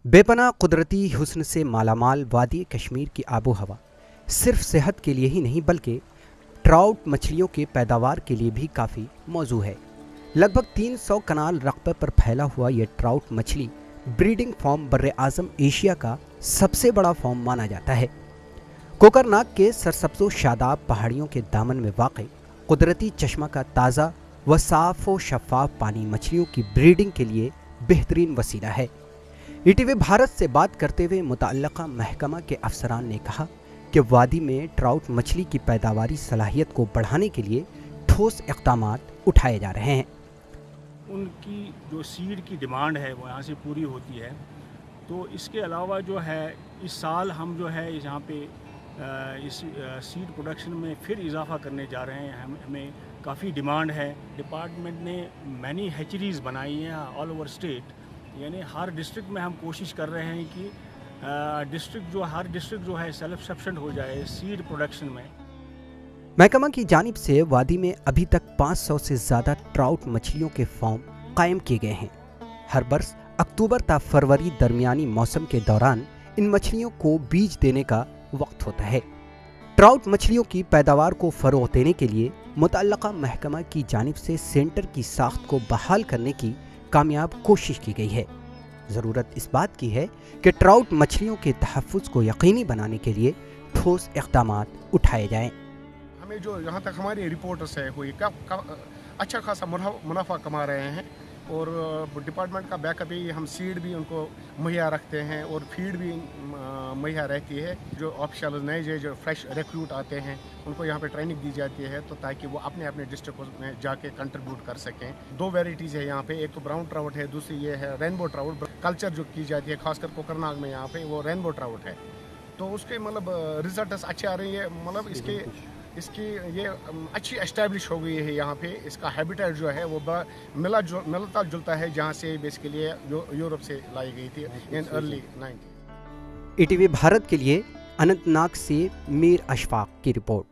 बेपनाह कुदरती हुस्न से मालामाल वादी कश्मीर की आबो हवा सिर्फ सेहत के लिए ही नहीं बल्कि ट्राउट मछलियों के पैदावार के लिए भी काफ़ी मौजू है। लगभग 300 कनाल रकबे पर फैला हुआ ये ट्राउट मछली ब्रीडिंग फार्म बर्रे आज़म एशिया का सबसे बड़ा फार्म माना जाता है। कोकरनाग के सरसब्ज़ो शादाब पहाड़ियों के दामन में वाक़ कुदरती चश्मा का ताज़ा व साफ़ व शफ़ाफ पानी मछलियों की ब्रीडिंग के लिए बेहतरीन वसीला है। ईटीवी भारत से बात करते हुए मुतअल्लिक़ा महकमा के अफसरान ने कहा कि वादी में ट्राउट मछली की पैदावारी सलाहियत को बढ़ाने के लिए ठोस इक़दामात उठाए जा रहे हैं। उनकी जो सीड की डिमांड है वो यहाँ से पूरी होती है। तो इसके अलावा जो है इस साल हम जो है यहाँ पे इस सीड प्रोडक्शन में फिर इजाफा करने जा रहे हैं। हमें काफ़ी डिमांड है। डिपार्टमेंट ने मैनी हैचरीज़ बनाई हैं ऑल ओवर स्टेट, यानी हर डिस्ट्रिक्ट में हम कोशिश कर रहे हैं कि हर डिस्ट्रिक्ट जो है सेल्फ सफिशिएंट हो जाए सीड प्रोडक्शन में। महकमा की जानिब से वादी में अभी तक 500 से ज़्यादा ट्राउट मछलियों के फार्म कायम किए गए हैं। हर बरस अक्टूबर ता फरवरी दरमियानी मौसम के दौरान इन मछलियों को बीज देने का वक्त होता है। ट्राउट मछलियों की पैदावार को फ़रोग़ देने के लिए मुतअल्लिक़ा महकमा की जानिब से सेंटर की साख्त को बहाल करने की कामयाब कोशिश की गई है। ज़रूरत इस बात की है कि ट्राउट मछलियों के तहफ़्फ़ुज़ को यकीनी बनाने के लिए ठोस इक़दामात उठाए जाएँ। हमें जो यहाँ तक हमारी रिपोर्ट्स है हुई अच्छा खासा मुनाफा कमा रहे हैं और डिपार्टमेंट का बैकअप ही हम सीड भी उनको मुहैया रखते हैं और फीड भी मुहैया रहती है। जो ऑफिशियल नए जो फ्रेश रिक्रूट आते हैं उनको यहाँ पे ट्रेनिंग दी जाती है तो ताकि वो अपने अपने डिस्ट्रिक्ट में जाके कंट्रीब्यूट कर सकें। 2 वेराइटीज़ है यहाँ पे, एक तो ब्राउन ट्राउट है, दूसरी ये है रेनबो ट्राउट। कल्चर जो की जाती है खासकर कोकरनाग में यहाँ पे वो रेनबो ट्राउट है। तो उसके मतलब रिजल्ट्स अच्छे आ रही है। मतलब इसकी ये अच्छी एस्टैब्लिश हो गई है यहाँ पे। इसका हैबिटेट जो है वो मिलता जुलता है जहाँ से बेसिकली यूरोप से लाई गई थी इन अर्ली 90। ईटीवी भारत के लिए अनंतनाग से मीर अशफाक की रिपोर्ट।